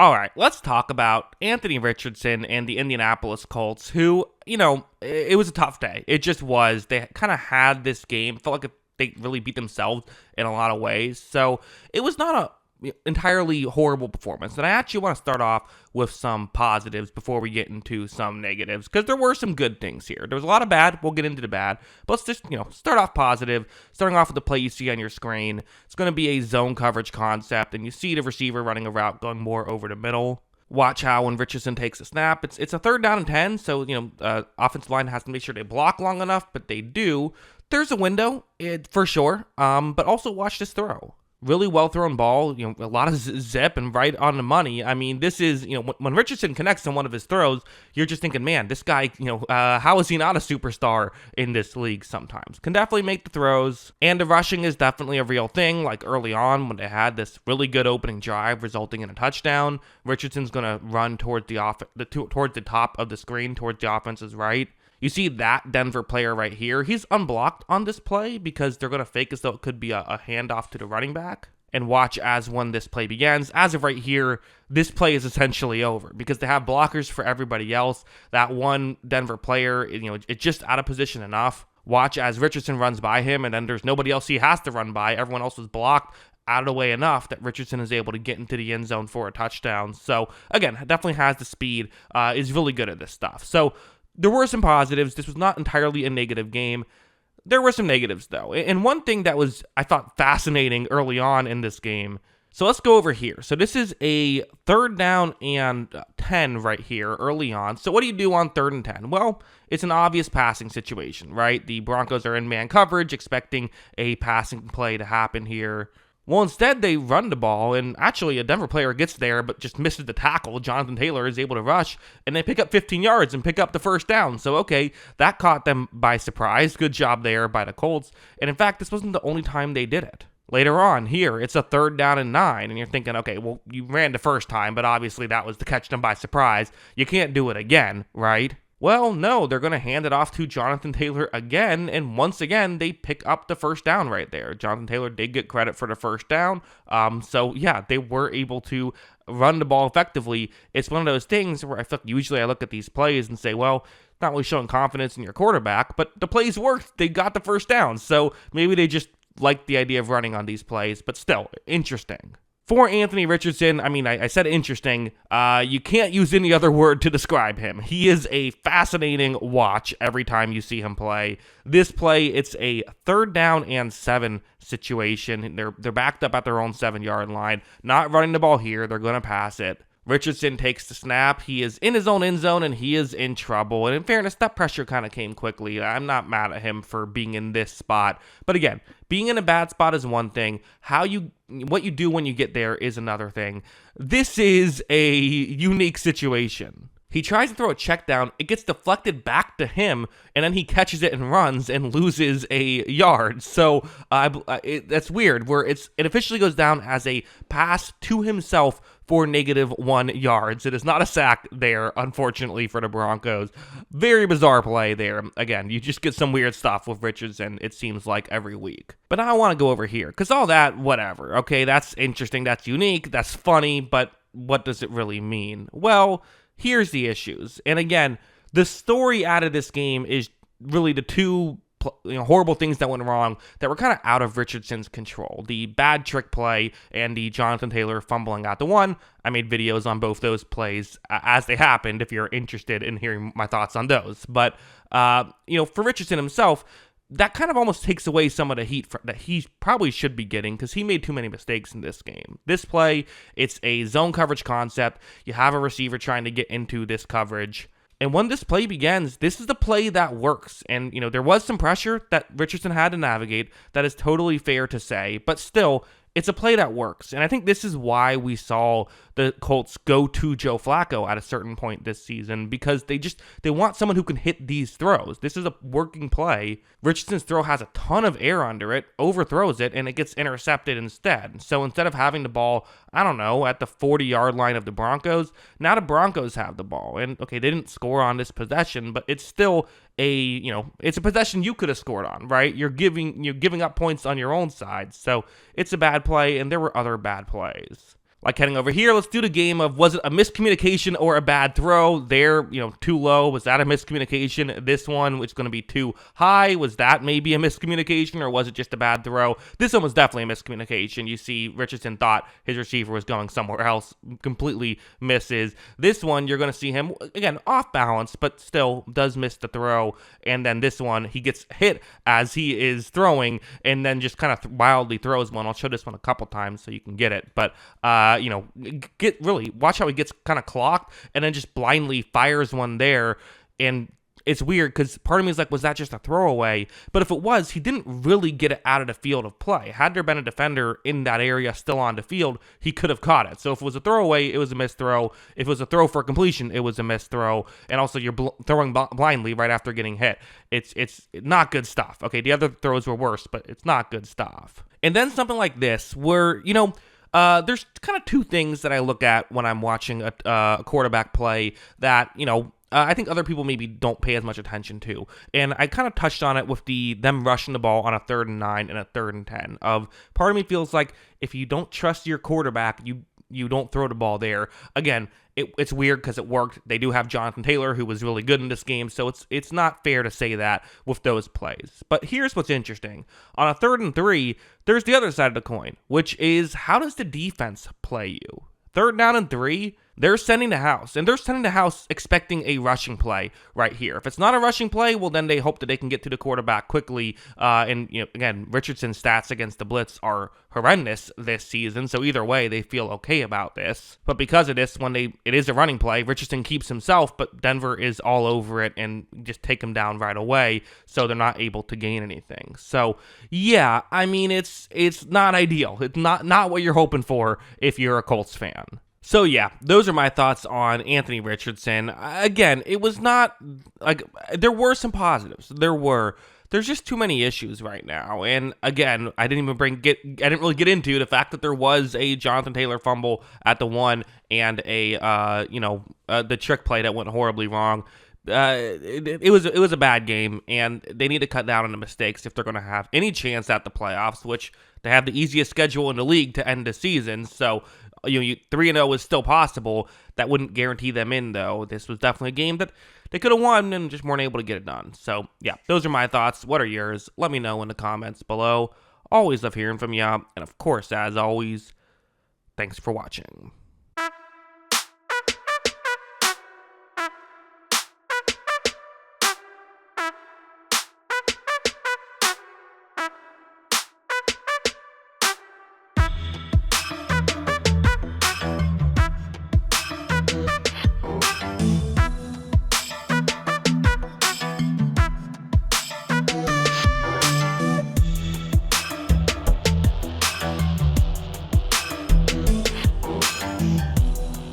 All right, let's talk about Anthony Richardson and the Indianapolis Colts, who, it was a tough day. It just was. They kind of had this game, felt like they really beat themselves in a lot of ways. So it was not a entirely horrible performance. And I actually want to start off with some positives before we get into some negatives, because there were some good things here. There was a lot of bad. We'll get into the bad. But let's just, start off positive. Starting off with the play you see on your screen. It's going to be a zone coverage concept, and you see the receiver running a route going more over the middle. Watch how when Richardson takes a snap, it's a 3rd down and 10, so, offensive line has to make sure they block long enough, but they do. There's a window, for sure, but also watch this throw. Really well-thrown ball, a lot of zip and right on the money. I mean, this is, when Richardson connects on one of his throws, you're just thinking, man, this guy, how is he not a superstar in this league sometimes? Can definitely make the throws, and the rushing is definitely a real thing. Like early on when they had this really good opening drive resulting in a touchdown, Richardson's going to run towards towards the top of the screen, towards the offense's right. You see that Denver player right here. He's unblocked on this play because they're going to fake as though it could be a handoff to the running back. And watch as when this play begins. As of right here, this play is essentially over because they have blockers for everybody else. That one Denver player, it's just out of position enough. Watch as Richardson runs by him, and then there's nobody else he has to run by. Everyone else is blocked out of the way enough that Richardson is able to get into the end zone for a touchdown. So, again, definitely has the speed, is really good at this stuff. So, there were some positives. This was not entirely a negative game. There were some negatives, though. And one thing that was, I thought, fascinating early on in this game. So let's go over here. So this is a 3rd down and 10 right here early on. So what do you do on 3rd and 10? Well, it's an obvious passing situation, right? The Broncos are in man coverage, expecting a passing play to happen here. Well, instead, they run the ball, and actually a Denver player gets there but just misses the tackle. Jonathan Taylor is able to rush, and they pick up 15 yards and pick up the 1st down. So, okay, that caught them by surprise. Good job there by the Colts. And in fact, this wasn't the only time they did it. Later on, here, it's a 3rd down and 9, and you're thinking, okay, well, you ran the first time, but obviously that was to catch them by surprise. You can't do it again, right? Well, no, they're going to hand it off to Jonathan Taylor again, and once again, they pick up the 1st down right there. Jonathan Taylor did get credit for the 1st down, so yeah, they were able to run the ball effectively. It's one of those things where I feel like usually I look at these plays and say, well, not really showing confidence in your quarterback, but the plays worked. They got the 1st down, so maybe they just like the idea of running on these plays, but still, interesting. For Anthony Richardson, I mean, I said interesting. You can't use any other word to describe him. He is a fascinating watch every time you see him play. This play, it's a 3rd down and 7 situation. They're backed up at their own 7-yard line. Not running the ball here. They're going to pass it. Richardson takes the snap. He is in his own end zone, and he is in trouble. And in fairness, that pressure kind of came quickly. I'm not mad at him for being in this spot. But again, being in a bad spot is one thing. What you do when you get there is another thing. This is a unique situation. He tries to throw a check down. It gets deflected back to him, and then he catches it and runs and loses a yard. So that's weird, where it officially goes down as a pass to himself for -1 yards. It is not a sack there, unfortunately, for the Broncos. Very bizarre play there. Again, you just get some weird stuff with Richardson, it seems like, every week. But now I want to go over here, because all that, whatever. Okay, that's interesting, that's unique, that's funny, but what does it really mean? Well, here's the issues. And again, the story out of this game is really the two horrible things that went wrong that were kind of out of Richardson's control. The bad trick play and the Jonathan Taylor fumbling out the one. I made videos on both those plays as they happened if you're interested in hearing my thoughts on those. But, for Richardson himself, that kind of almost takes away some of the heat that he probably should be getting because he made too many mistakes in this game. This play, it's a zone coverage concept. You have a receiver trying to get into this coverage. And when this play begins, this is the play that works. And, there was some pressure that Richardson had to navigate. That is totally fair to say. But still, it's a play that works. And I think this is why we saw the Colts go to Joe Flacco at a certain point this season, because they want someone who can hit these throws. This is a working play. Richardson's throw has a ton of air under it, overthrows it, and it gets intercepted instead. So instead of having the ball, I don't know, at the 40-yard line of the Broncos, now the Broncos have the ball. And okay, they didn't score on this possession, but it's still it's a possession you could have scored on, right? You're giving up points on your own side. So it's a bad play, and there were other bad plays. Like heading over here, let's do the game of, was it a miscommunication or a bad throw? There, too low. Was that a miscommunication? This one, which is going to be too high, was that maybe a miscommunication, or was it just a bad throw? This one was definitely a miscommunication. You see, Richardson thought his receiver was going somewhere else, completely misses. This one, you're going to see him, again, off balance, but still does miss the throw. And then this one, he gets hit as he is throwing, and then just kind of wildly throws one. I'll show this one a couple times so you can get it. But, watch how he gets kind of clocked and then just blindly fires one there. And it's weird because part of me is like, was that just a throwaway? But if it was, he didn't really get it out of the field of play. Had there been a defender in that area still on the field, he could have caught it. So if it was a throwaway, it was a missed throw. If it was a throw for completion, it was a missed throw. And also, you're throwing blindly right after getting hit. It's not good stuff. Okay, the other throws were worse, but it's not good stuff. And then something like this where, there's kind of two things that I look at when I'm watching a quarterback play that, I think other people maybe don't pay as much attention to. And I kind of touched on it with them rushing the ball on a 3rd and 9 and a 3rd and 10. Part of me feels like if you don't trust your quarterback, you don't throw the ball there. Again, it's weird because it worked. They do have Jonathan Taylor, who was really good in this game, so it's not fair to say that with those plays. But here's what's interesting. On a 3rd and 3, there's the other side of the coin, which is, how does the defense play you? 3rd down and 3, they're sending the house, and they're sending the house expecting a rushing play right here. If it's not a rushing play, well, then they hope that they can get to the quarterback quickly. Again, Richardson's stats against the blitz are horrendous this season, so either way, they feel okay about this. But because of this, when it is a running play, Richardson keeps himself, but Denver is all over it and just take him down right away, so they're not able to gain anything. So, yeah, I mean, it's not ideal. It's not what you're hoping for if you're a Colts fan. So yeah, those are my thoughts on Anthony Richardson. Again, it was not like there were some positives. There's just too many issues right now. And again, I didn't really get into the fact that there was a Jonathan Taylor fumble at the 1 and the trick play that went horribly wrong. It was a bad game, and they need to cut down on the mistakes if they're going to have any chance at the playoffs, which they have the easiest schedule in the league to end the season. So 3-0 is still possible. That wouldn't guarantee them in, though. This was definitely a game that they could have won and just weren't able to get it done. So, yeah, those are my thoughts. What are yours? Let me know in the comments below. Always love hearing from you. And, of course, as always, thanks for watching.